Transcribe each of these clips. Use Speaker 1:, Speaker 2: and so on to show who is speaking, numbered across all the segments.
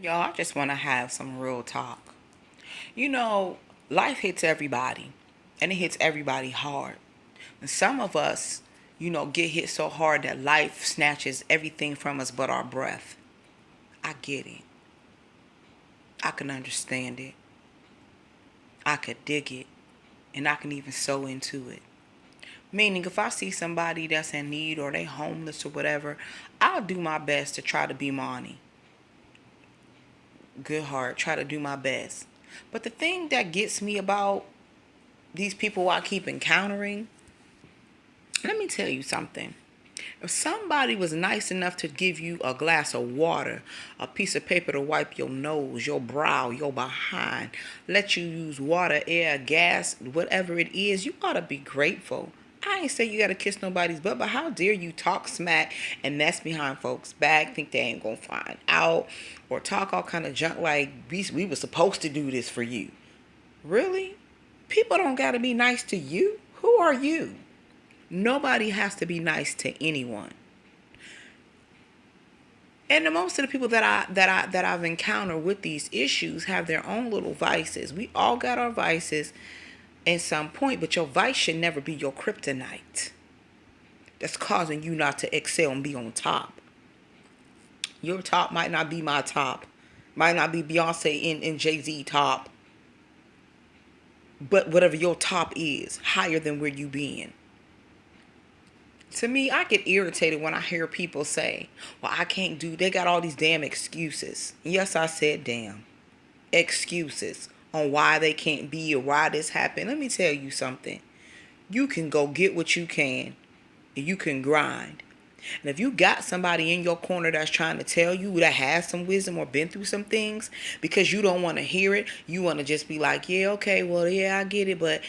Speaker 1: Y'all, I just want to have some real talk. You know, life hits everybody, and it hits everybody hard. And some of us, get hit so hard that life snatches everything from us but our breath. I get it. I can understand it. I could dig it. And I can even sew into it. Meaning, if I see somebody that's in need or they homeless or whatever, I'll do my best to try to be Monty. Good heart, try to do my best. But the thing that gets me about these people I keep encountering, let me tell you something. If somebody was nice enough to give you a glass of water, a piece of paper to wipe your nose, your brow, your behind, let you use water, air, gas, whatever it is, you ought to be grateful. I ain't say you gotta kiss nobody's butt, but how dare you talk smack and mess behind folks' back, think they ain't gonna find out, or talk all kind of junk like we were supposed to do this for you. Really? People don't gotta be nice to you. Who are you? Nobody has to be nice to anyone. And most of the people that I've encountered with these issues have their own little vices. We all got our vices at some point, but your vice should never be your kryptonite. That's causing you not to excel and be on top. Your top might not be my top. Might not be Beyonce and Jay-Z top. But whatever your top is, higher than where you been. To me, I get irritated when I hear people say, well, I can't do, they got all these damn excuses. Yes, I said damn. Excuses on why they can't be or why this happened. Let me tell you something. You can go get what you can and you can grind. And if you got somebody in your corner that's trying to tell you, that has some wisdom or been through some things, because you don't want to hear it, you want to just be like, yeah, okay, well, yeah, I get it, but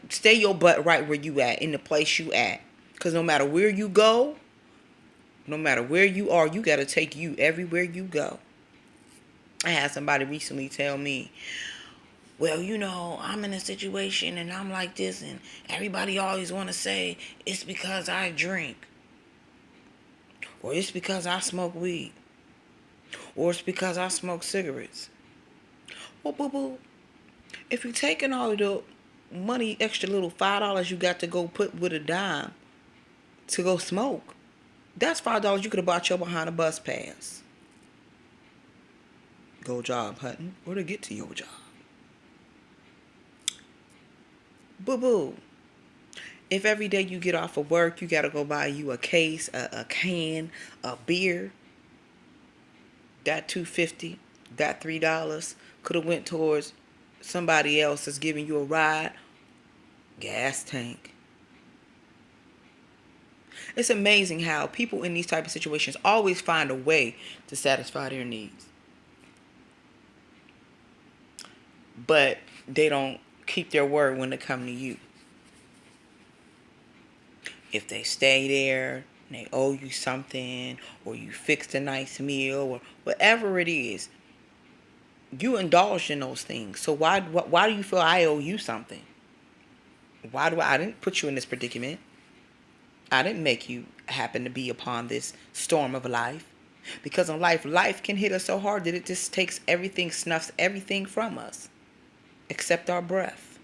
Speaker 1: stay your butt right where you at, in the place you at. Because no matter where you go, no matter where you are, you got to take you everywhere you go. I had somebody recently tell me, well, I'm in a situation and I'm like this, and everybody always want to say it's because I drink, or it's because I smoke weed, or it's because I smoke cigarettes. Well, boo boo, if you're taking all of the money, extra little $5 you got to go put with a dime to go smoke, that's $5 you could have bought your behind a bus pass. Go job hunting, or to get to your job. Boo boo. If every day you get off of work, you got to go buy you a case, a can, a beer, that $2.50, that $3 could have went towards somebody else that's giving you a ride, gas tank. It's amazing how people in these type of situations always find a way to satisfy their needs. But they don't keep their word when they come to you. If they stay there and they owe you something, or you fixed a nice meal, or whatever it is, you indulge in those things. So why do you feel I owe you something? I didn't put you in this predicament. I didn't make you happen to be upon this storm of life. Because in life can hit us so hard that it just takes everything, snuffs everything from us, except our breath.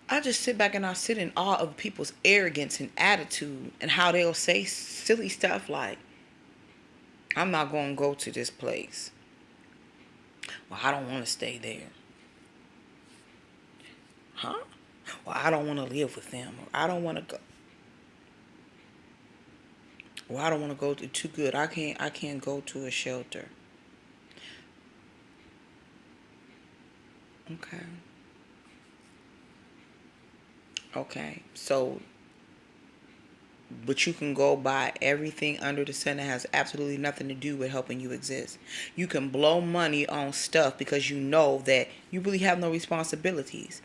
Speaker 1: I just sit back and I sit in awe of people's arrogance and attitude, and how they'll say silly stuff like, I'm not going to go to this place. Well, I don't want to stay there. Huh? Well, I don't want to live with them. Or I don't want to go. Well, I don't want to go to too good. I can't go to a shelter. Okay. Okay. So, but you can go buy everything under the sun that has absolutely nothing to do with helping you exist. You can blow money on stuff because you know that you really have no responsibilities.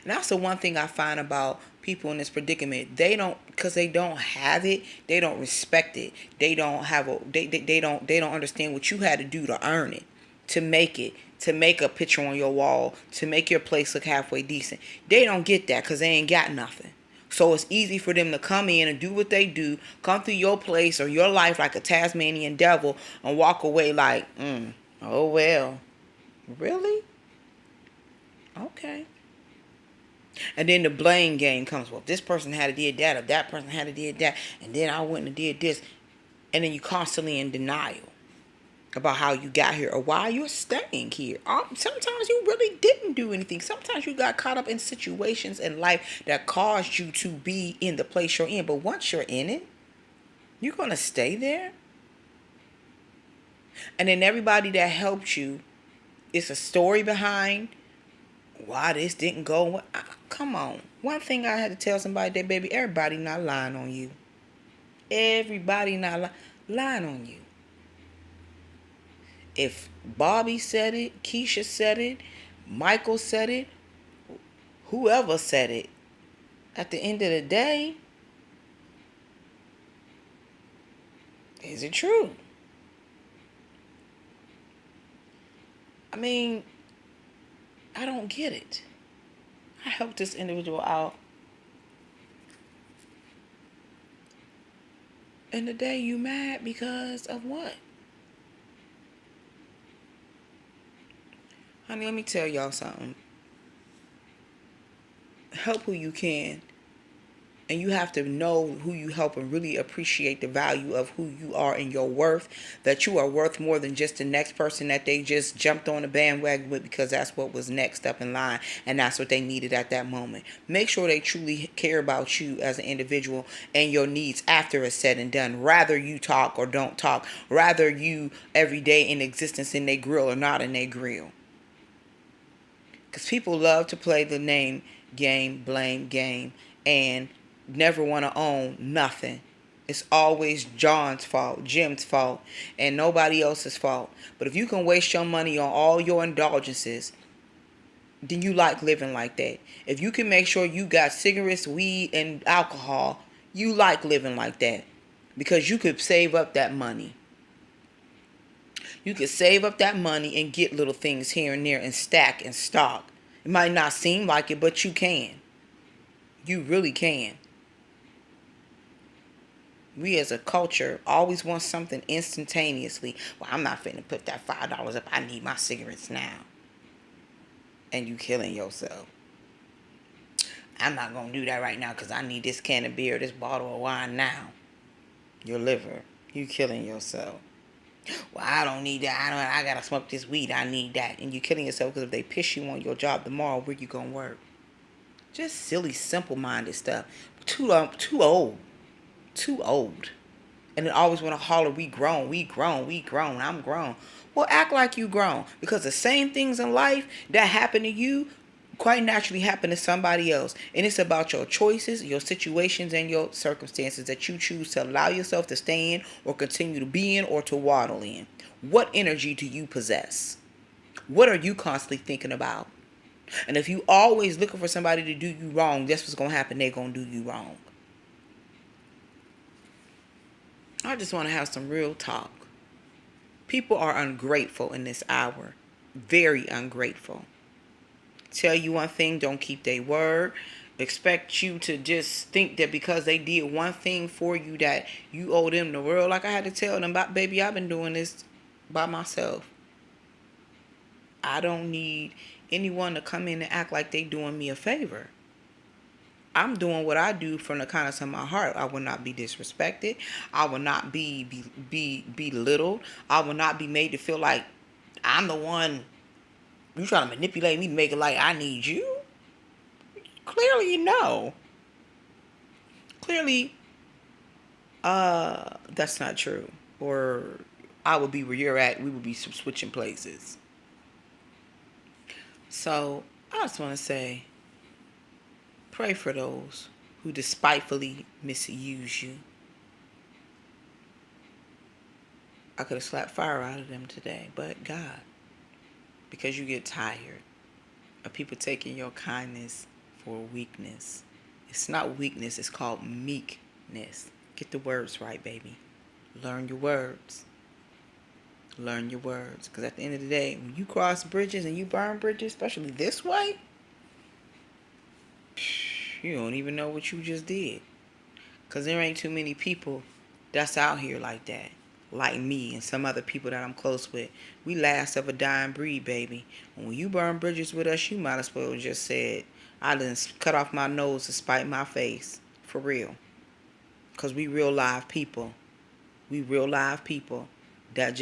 Speaker 1: And that's the one thing I find about people in this predicament. They don't, because they don't have it, they don't respect it. They don't have they don't understand what you had to do to earn it, to make it, to make a picture on your wall, to make your place look halfway decent. They don't get that because they ain't got nothing. So it's easy for them to come in and do what they do, come through your place or your life like a Tasmanian devil and walk away like, oh well. Really? Okay. And then the blame game comes. Well, this person had to did that, or that person had to did that, and then I went and did this. And then you constantly in denial about how you got here or why you're staying here. Sometimes you really didn't do anything. Sometimes you got caught up in situations in life that caused you to be in the place you're in. But once you're in it, you're going to stay there. And then everybody that helped you, it's a story behind why this didn't go. Come on. One thing I had to tell somebody that, baby, everybody not lying on you. Everybody not lying on you. If Bobby said it, Keisha said it, Michael said it, whoever said it, at the end of the day, is it true? I mean, I don't get it. I helped this individual out. And today you mad because of what? Honey, let me tell y'all something. Help who you can. And you have to know who you help and really appreciate the value of who you are and your worth. That you are worth more than just the next person that they just jumped on the bandwagon with because that's what was next up in line. And that's what they needed at that moment. Make sure they truly care about you as an individual and your needs after it's said and done. Rather you talk or don't talk. Rather you every day in existence in their grill or not in their grill. Because people love to play the name game, blame game, and never want to own nothing. It's always John's fault, Jim's fault, and nobody else's fault. But if you can waste your money on all your indulgences, then you like living like that. If you can make sure you got cigarettes, weed, and alcohol, you like living like that. Because you could save up that money. You could save up that money and get little things here and there and stack and stock. It might not seem like it, but you can. You really can. We as a culture always want something instantaneously. Well, I'm not finna put that $5 up. I need my cigarettes now. And you killing yourself. I'm not going to do that right now because I need this can of beer, this bottle of wine now. Your liver. You killing yourself. Well, I don't need that. I got to smoke this weed. I need that. And you killing yourself because if they piss you on your job tomorrow, where you going to work? Just silly, simple-minded stuff. Too old. Too old. And then always want to holler, we grown, I'm grown. Well, act like you grown. Because the same things in life that happen to you quite naturally happen to somebody else. And it's about your choices, your situations, and your circumstances that you choose to allow yourself to stay in or continue to be in or to waddle in. What energy do you possess? What are you constantly thinking about? And if you always looking for somebody to do you wrong, that's what's going to happen. They're going to do you wrong. I just want to have some real talk. People are ungrateful in this hour. Very ungrateful. Tell you one thing, don't keep their word. Expect you to just think that because they did one thing for you that you owe them the world. Like I had to tell them about, baby, I've been doing this by myself. I don't need anyone to come in and act like they doing me a favor. I'm doing what I do from the kindness of my heart. I will not be disrespected. I will not be belittled. I will not be made to feel like I'm the one you trying to manipulate me to make it like I need you. Clearly, no. Clearly, that's not true. Or I would be where you're at. We would be switching places. So I just want to say, pray for those who despitefully misuse you. I could have slapped fire out of them today, but God, because you get tired of people taking your kindness for weakness. It's not weakness, it's called meekness. Get the words right, baby. Learn your words. Learn your words. Because at the end of the day, when you cross bridges and you burn bridges, especially this way, You don't even know what you just did. Because there ain't too many people that's out here like that. Like me and some other people that I'm close with. We last of a dying breed, baby. When you burn bridges with us, you might as well just said, I done cut off my nose to spite my face. For real. Because we real live people. We real live people that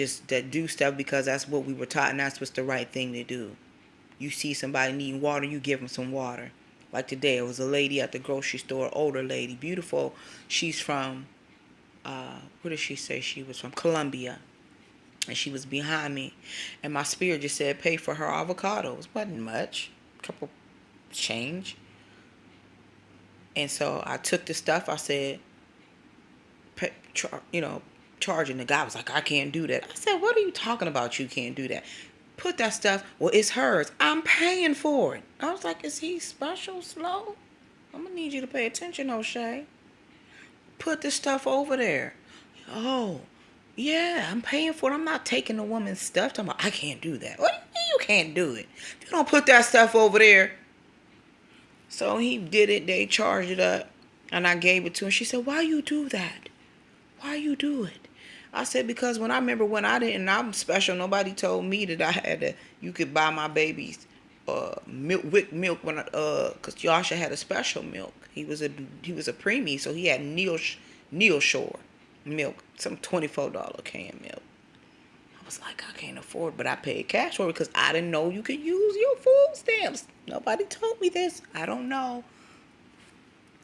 Speaker 1: do stuff because that's what we were taught and that's what's the right thing to do. You see somebody needing water, you give them some water. Like today, it was a lady at the grocery store, older lady, beautiful. She's from, where did she say she was from? Colombia. And she was behind me. And my spirit just said, pay for her avocados. Wasn't much. Couple change. And so I took the stuff. I said, charging. The guy was like, I can't do that. I said, what are you talking about? You can't do that. Put that stuff. Well, it's hers. I'm paying for it. I was like, is he special slow? I'm going to need you to pay attention, O'Shea. Put the stuff over there. Oh, yeah, I'm paying for it. I'm not taking the woman's stuff. I'm like, I can't do that. What do you mean you can't do it? You don't put that stuff over there. So he did it. They charged it up. And I gave it to her. She said, why you do that? Why you do it? I said, because when I didn't, I'm special. Nobody told me that I had to, you could buy my babies milk when cause Yasha had a special milk. He was a preemie, so he had Neal Shore milk, some $24 can milk. I was like, I can't afford, but I paid cash for it because I didn't know you could use your food stamps. Nobody told me this. I don't know.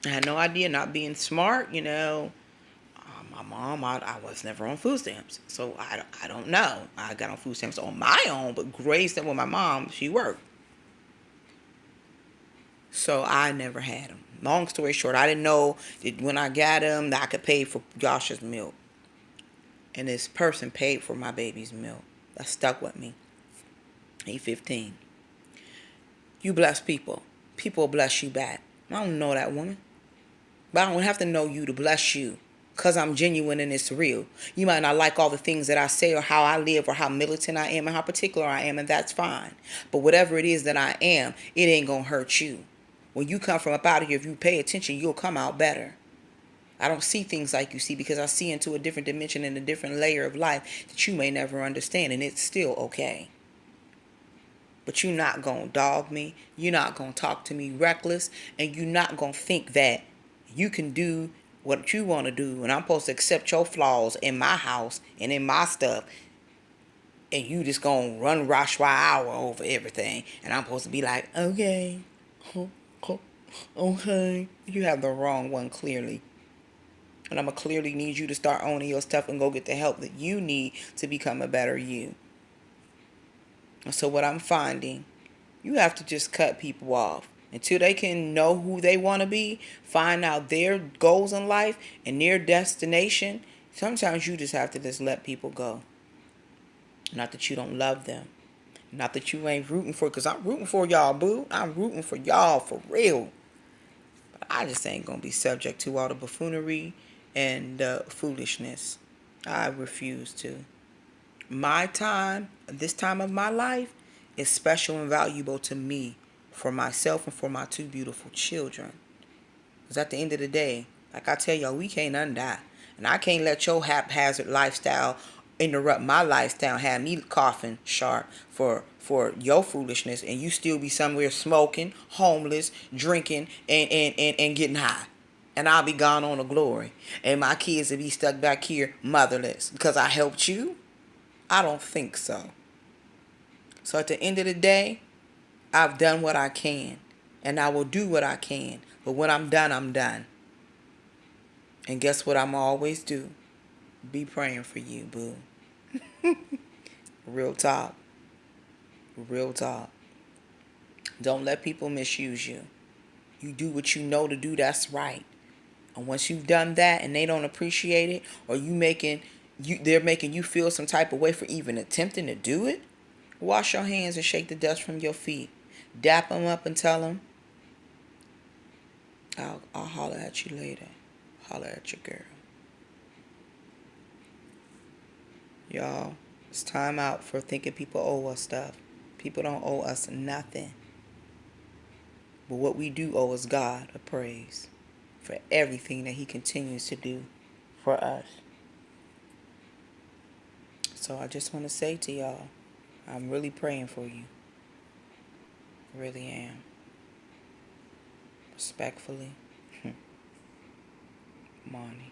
Speaker 1: I had no idea, not being smart, My mom, I was never on food stamps. So I don't know. I got on food stamps on my own, but Grace, with my mom, she worked. So I never had them. Long story short, I didn't know that when I got them that I could pay for Josh's milk. And this person paid for my baby's milk. That stuck with me. He's 15. You bless people. People bless you back. I don't know that woman. But I don't have to know you to bless you. Because I'm genuine and it's real. You might not like all the things that I say or how I live or how militant I am and how particular I am, and that's fine. But whatever it is that I am, it ain't going to hurt you. When you come from up out of here, if you pay attention, you'll come out better. I don't see things like you see because I see into a different dimension and a different layer of life that you may never understand, and it's still okay. But you're not going to dog me. You're not going to talk to me reckless, and you're not going to think that you can do what you want to do, and I'm supposed to accept your flaws in my house and in my stuff, and you just gonna run Rashwa hour over everything, and I'm supposed to be like, okay, okay. You have the wrong one clearly, and I'm gonna clearly need you to start owning your stuff and go get the help that you need to become a better you. So what I'm finding, you have to just cut people off. Until they can know who they want to be, find out their goals in life and their destination, sometimes you just have to just let people go. Not that you don't love them. Not that you ain't rooting for, because I'm rooting for y'all, boo. I'm rooting for y'all for real. But I just ain't going to be subject to all the buffoonery and foolishness. I refuse to. My time, this time of my life, is special and valuable to me. For myself and for my two beautiful children. Because at the end of the day, like I tell y'all, we can't undie. And I can't let your haphazard lifestyle interrupt my lifestyle, have me coughing sharp for your foolishness, and you still be somewhere smoking, homeless, drinking, and getting high. And I'll be gone on to glory. And my kids will be stuck back here motherless. Because I helped you? I don't think so. So at the end of the day, I've done what I can, and I will do what I can. But when I'm done, I'm done. And guess what I'm always do? Be praying for you, boo. Real talk. Real talk. Don't let people misuse you. You do what you know to do, that's right. And once you've done that and they don't appreciate it, or they're making you feel some type of way for even attempting to do it, wash your hands and shake the dust from your feet. Dap them up and tell them, I'll holler at you later. Holler at your girl. Y'all, it's time out for thinking people owe us stuff. People don't owe us nothing. But what we do owe is God a praise for everything that he continues to do for us. So I just want to say to y'all, I'm really praying for you. Really am. Respectfully, Monty.